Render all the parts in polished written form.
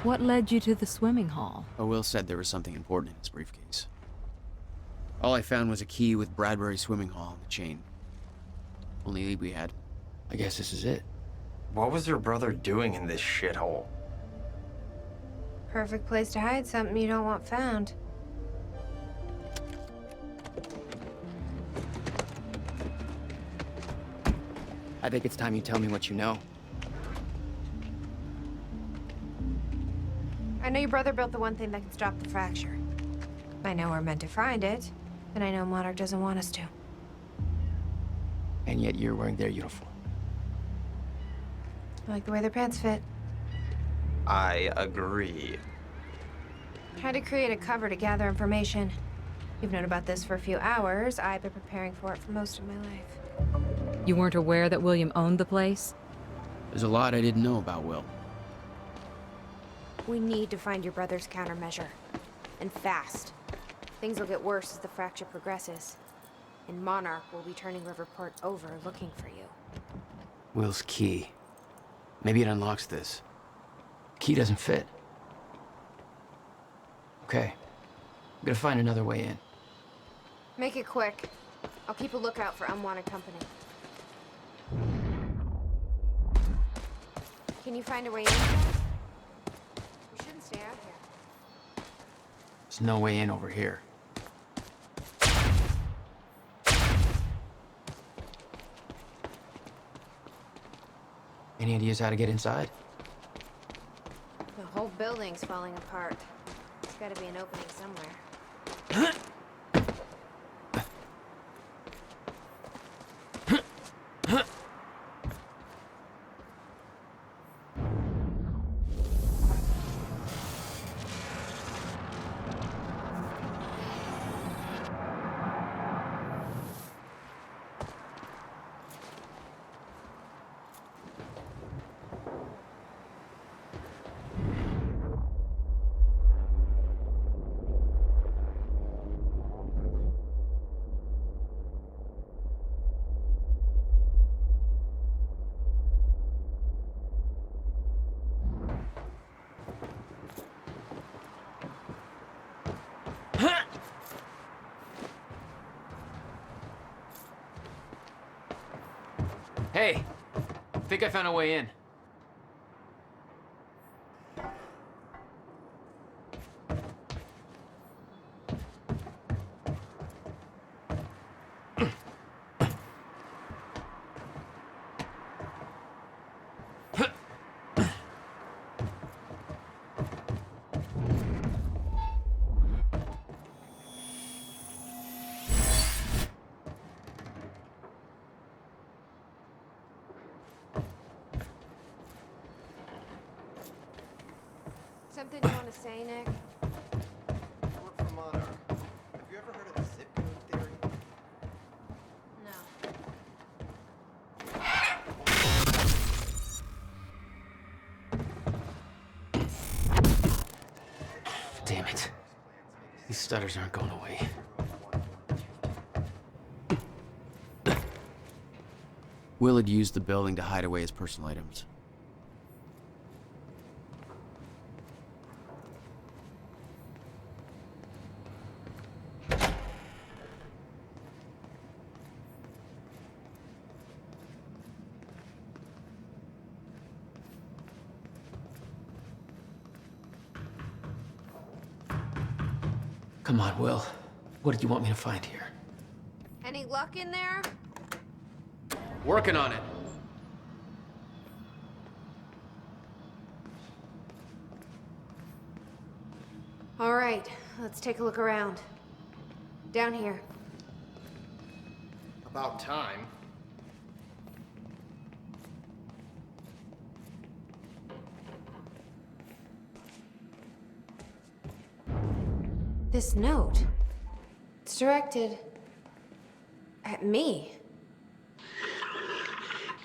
What led you to the swimming hall? Oh, Will said there was something important in his briefcase. All I found was a key with Bradbury Swimming Hall on the chain. Only lead we had. I guess this is it. What was your brother doing in this shithole? Perfect place to hide something you don't want found. I think it's time you tell me what you know. I know your brother built the one thing that can stop the fracture. I know we're meant to find it, but I know Monarch doesn't want us to. And yet you're wearing their uniform. I like the way their pants fit. I agree. Tried to create a cover to gather information. You've known about this for a few hours. I've been preparing for it for most of my life. You weren't aware that William owned the place? There's a lot I didn't know about Will. We need to find your brother's countermeasure. And fast. Things will get worse as the fracture progresses. And Monarch will be turning Riverport over looking for you. Will's key. Maybe it unlocks this. Key doesn't fit. Okay. I'm gonna find another way in. Make it quick. I'll keep a lookout for unwanted company. Can you find a way in? We shouldn't stay out here. There's no way in over here. Any ideas how to get inside? The whole building's falling apart. There's gotta be an opening somewhere. Hey! Think I found a way in. Something you want to say, Nick? I work for Monarch. Have you ever heard of the zip code theory? No. Damn it. These stutters aren't going away. Will had used the building to hide away his personal items. Come on, Will. What did you want me to find here? Any luck in there? Working on it. All right, let's take a look around. Down here. About time. This note. It's directed at me.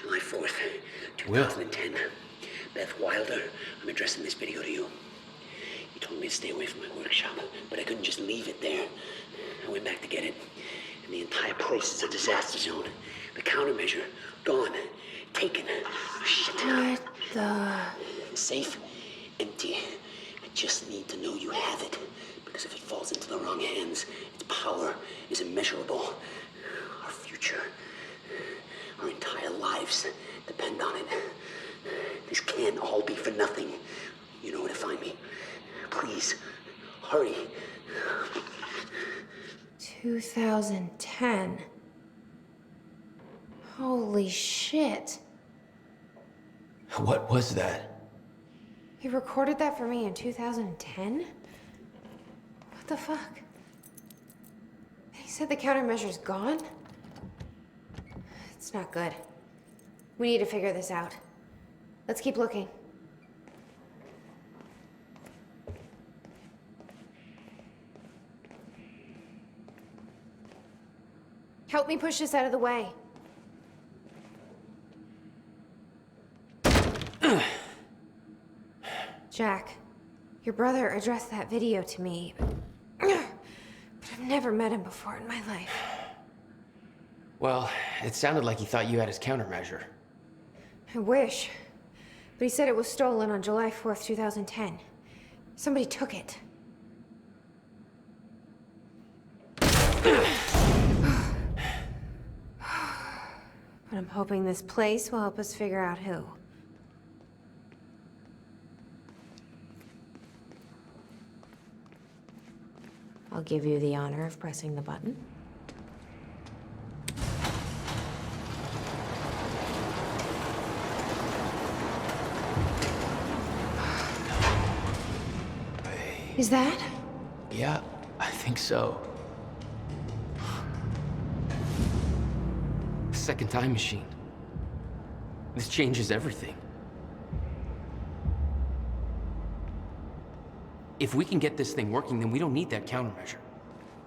July 4th, 2010. Beth Wilder, I'm addressing this video to you. You told me to stay away from my workshop, but I couldn't just leave it there. I went back to get it, and the entire place is a disaster zone. The countermeasure, gone. Taken. Shit. What the... Safe, empty. just need to know you have it. Because if it falls into the wrong hands, its power is immeasurable. Our future, our entire lives depend on it. This can't all be for nothing. You know where to find me. Please, hurry. 2010. Holy shit. What was that? You recorded that for me in 2010? What the fuck? He said the countermeasure's gone? It's not good. We need to figure this out. Let's keep looking. Help me push this out of the way. Jack, your brother addressed that video to me, but I've never met him before in my life. Well, it sounded like he thought you had his countermeasure. I wish. But he said it was stolen on July 4th, 2010. Somebody took it. But I'm hoping this place will help us figure out who. I'll give you the honor of pressing the button. Is that? Yeah, I think so. Second time machine. This changes everything. If we can get this thing working, then we don't need that countermeasure.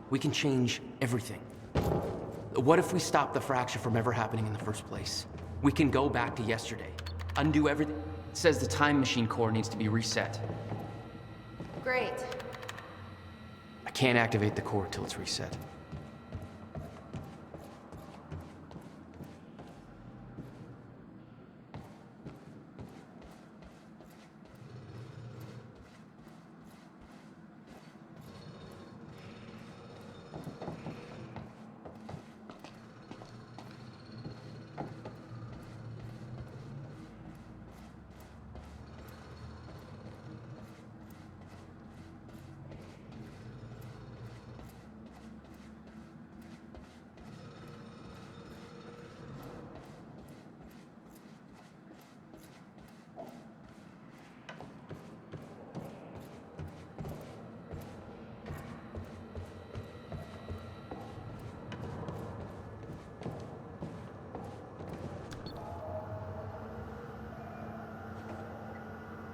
We can change everything. What if we stop the fracture from ever happening in the first place? We can go back to yesterday, undo everything. It says the time machine core needs to be reset. Great. I can't activate the core till it's reset.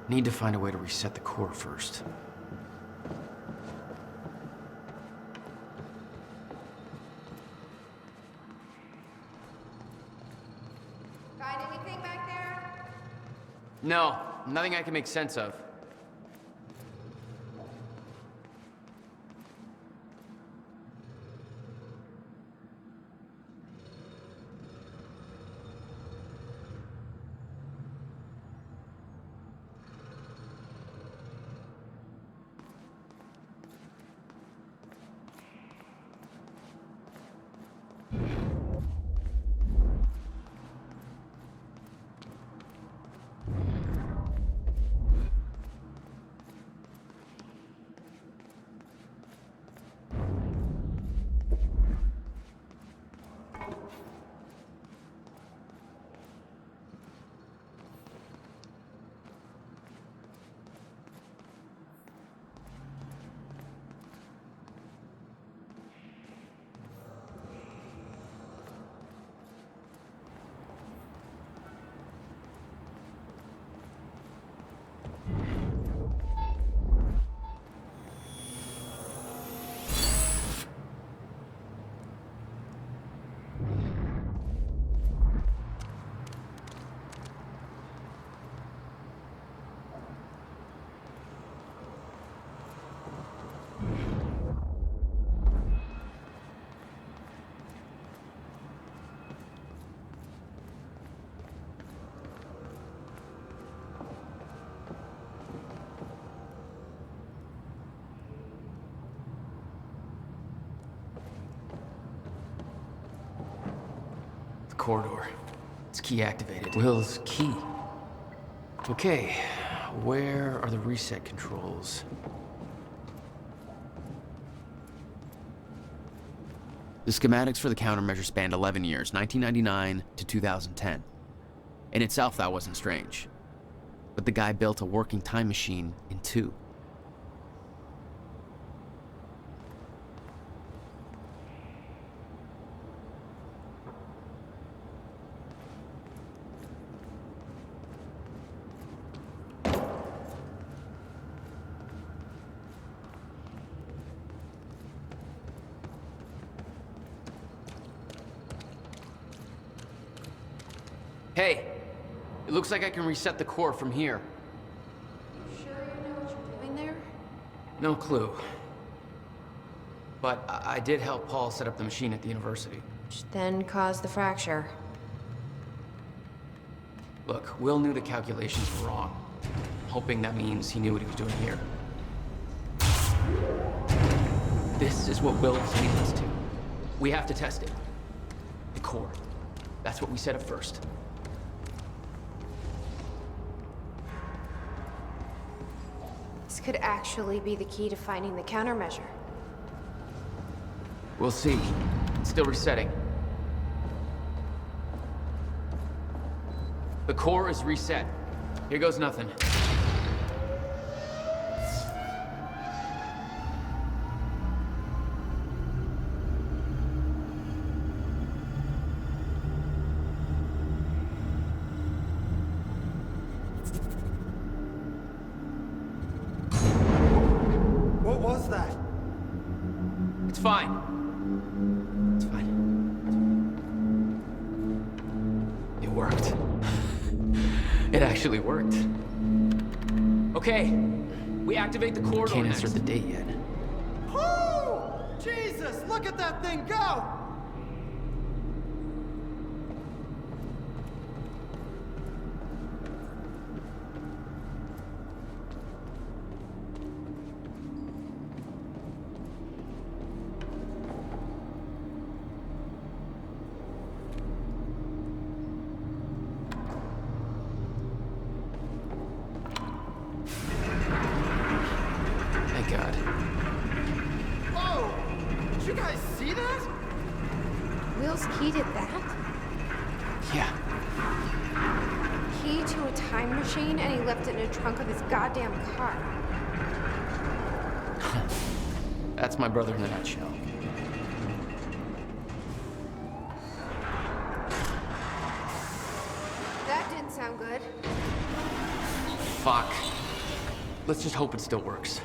Need to find a way to reset the core first. Find anything back there? No, nothing I can make sense of. corridor. It's key activated. Will's key. Okay, where are the reset controls? The schematics for the countermeasure spanned 11 years, 1999 to 2010. In itself, that wasn't strange. But the guy built a working time machine in 2. Hey, it looks like I can reset the core from here. Sure you know what you're doing there? No clue. But I did help Paul set up the machine at the university. Which then caused the fracture. Look, Will knew the calculations were wrong. Hoping that means he knew what he was doing here. This is what Will was leading us to. We have to test it. The core. That's what we set up first. This could actually be the key to finding the countermeasure. We'll see. It's still resetting. The core is reset. Here goes nothing. What was that? It's fine. It's fine. It worked. It actually worked. Okay, we activate the corridor. Can't next. insert the date yet. Oh! Jesus, look at that thing go! Thank God. Whoa! Did you guys see that? Will's key did that? Yeah. Key to a time machine, and he left it in the trunk of his goddamn car. That's my brother in a nutshell. That didn't sound good. Fuck. Let's just hope it still works.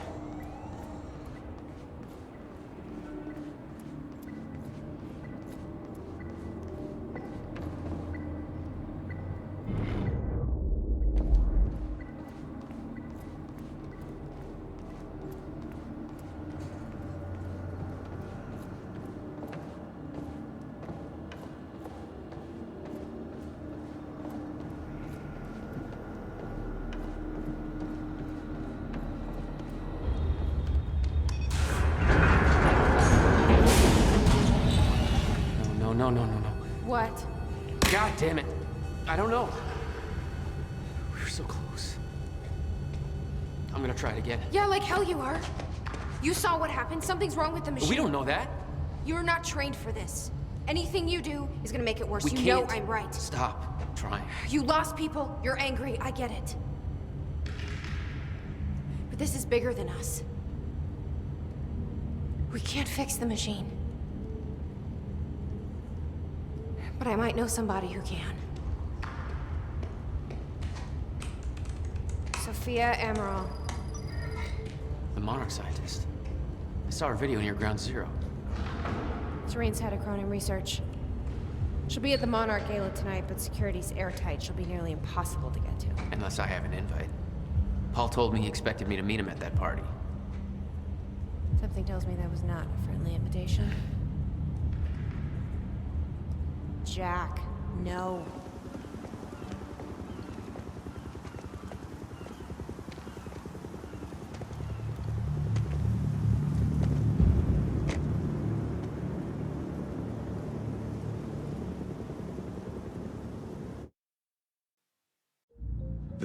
No. What? God damn it. I don't know. We were so close. I'm gonna try it again. Yeah, like hell you are. You saw what happened. Something's wrong with the machine. We don't know that. You're not trained for this. Anything you do is gonna make it worse. We You can't. know I'm right. Stop trying. You lost people. You're angry. I get it. But this is bigger than us. We can't fix the machine. But I might know somebody who can. Sophia Amaral. The Monarch scientist. I saw her video near Ground Zero. Serene's head of Cronin Research. She'll be at the Monarch Gala tonight, but security's airtight. She'll be nearly impossible to get to. Unless I have an invite. Paul told me he expected me to meet him at that party. Something tells me that was not a friendly invitation. Jack, no.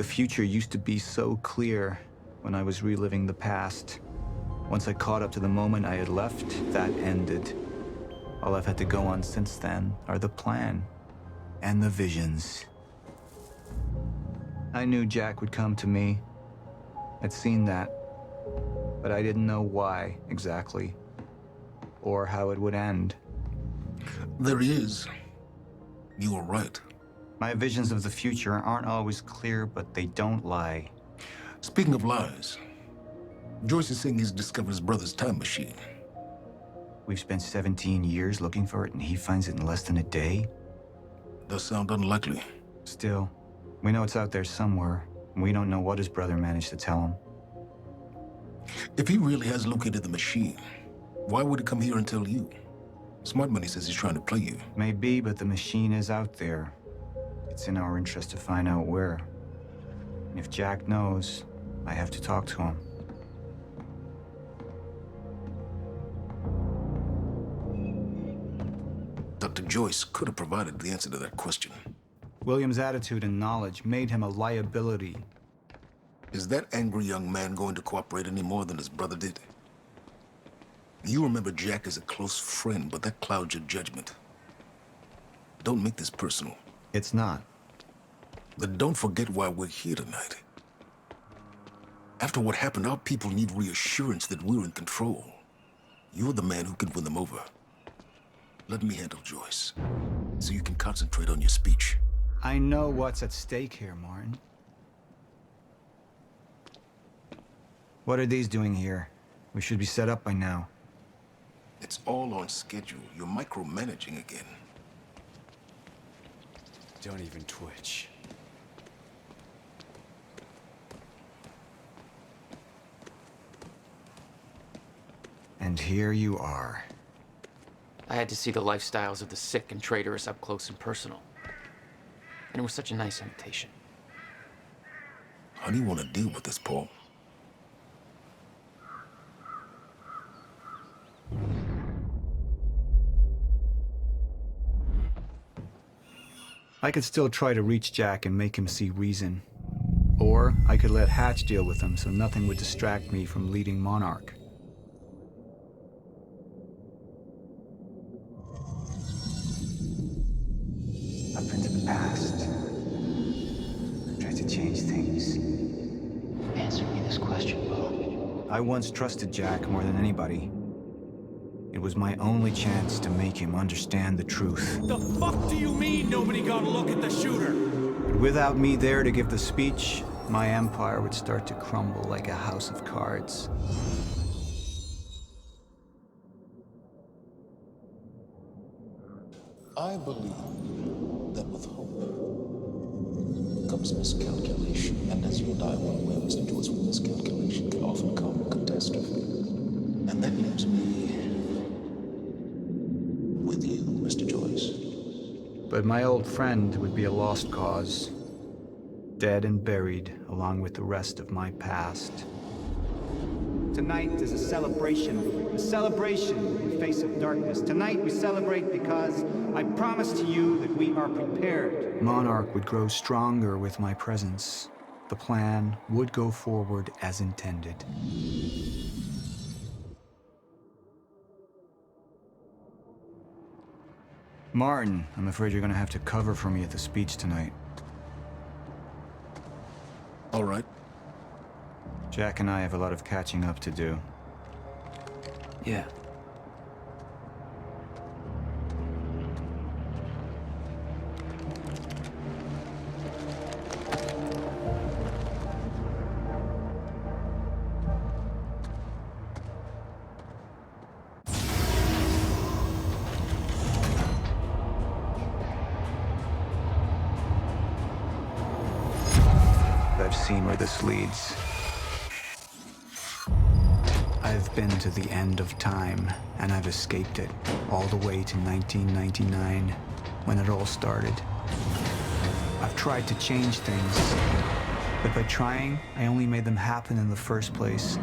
The future used to be so clear when I was reliving the past. Once I caught up to the moment I had left, that ended. All I've had to go on since then are the plan and the visions. I knew Jack would come to me. I'd seen that, but I didn't know why exactly, or how it would end. There he is. You were right. My visions of the future aren't always clear, but they don't lie. Speaking of lies, Joyce is saying he's discovered his brother's time machine. We've spent 17 years looking for it, and he finds it in less than a day? Does sound unlikely. Still, we know it's out there somewhere, and we don't know what his brother managed to tell him. If he really has located the machine, why would he come here and tell you? Smart Money says he's trying to play you. Maybe, but the machine is out there. It's in our interest to find out where. And if Jack knows, I have to talk to him. Dr. Joyce could have provided the answer to that question. William's attitude and knowledge made him a liability. Is that angry young man going to cooperate any more than his brother did? You remember Jack as a close friend, but that clouds your judgment. Don't make this personal. It's not. But don't forget why we're here tonight. After what happened, our people need reassurance that we're in control. You're the man who can win them over. Let me handle Joyce, so you can concentrate on your speech. I know what's at stake here, Martin. What are these doing here? We should be set up by now. It's all on schedule. You're micromanaging again. Don't even twitch. And here you are. I had to see the lifestyles of the sick and traitorous up close and personal. And it was such a nice invitation. How do you want to deal with this, Paul? I could still try to reach Jack and make him see reason. Or I could let Hatch deal with him so nothing would distract me from leading Monarch. Up into the past. Try to change things. Answer me this question, Bo. I once trusted Jack more than anybody. It was my only chance to make him understand the truth. The fuck do you mean nobody got a look at the shooter? But without me there to give the speech, my empire would start to crumble like a house of cards. I believe that with hope comes miscalculation, and as you and I well aware, Mr. Joyce, with miscalculation can often come catastrophe. And that leaves me with you, Mr. Joyce. But my old friend would be a lost cause, dead and buried along with the rest of my past. Tonight is a celebration in the face of darkness. Tonight we celebrate because I promise to you that we are prepared. Monarch would grow stronger with my presence. The plan would go forward as intended. Martin, I'm afraid you're gonna have to cover for me at the speech tonight. All right. Jack and I have a lot of catching up to do. Yeah. I've seen where this leads. I've been to the end of time, and I've escaped it, all the way to 1999, when it all started. I've tried to change things, but by trying, I only made them happen in the first place.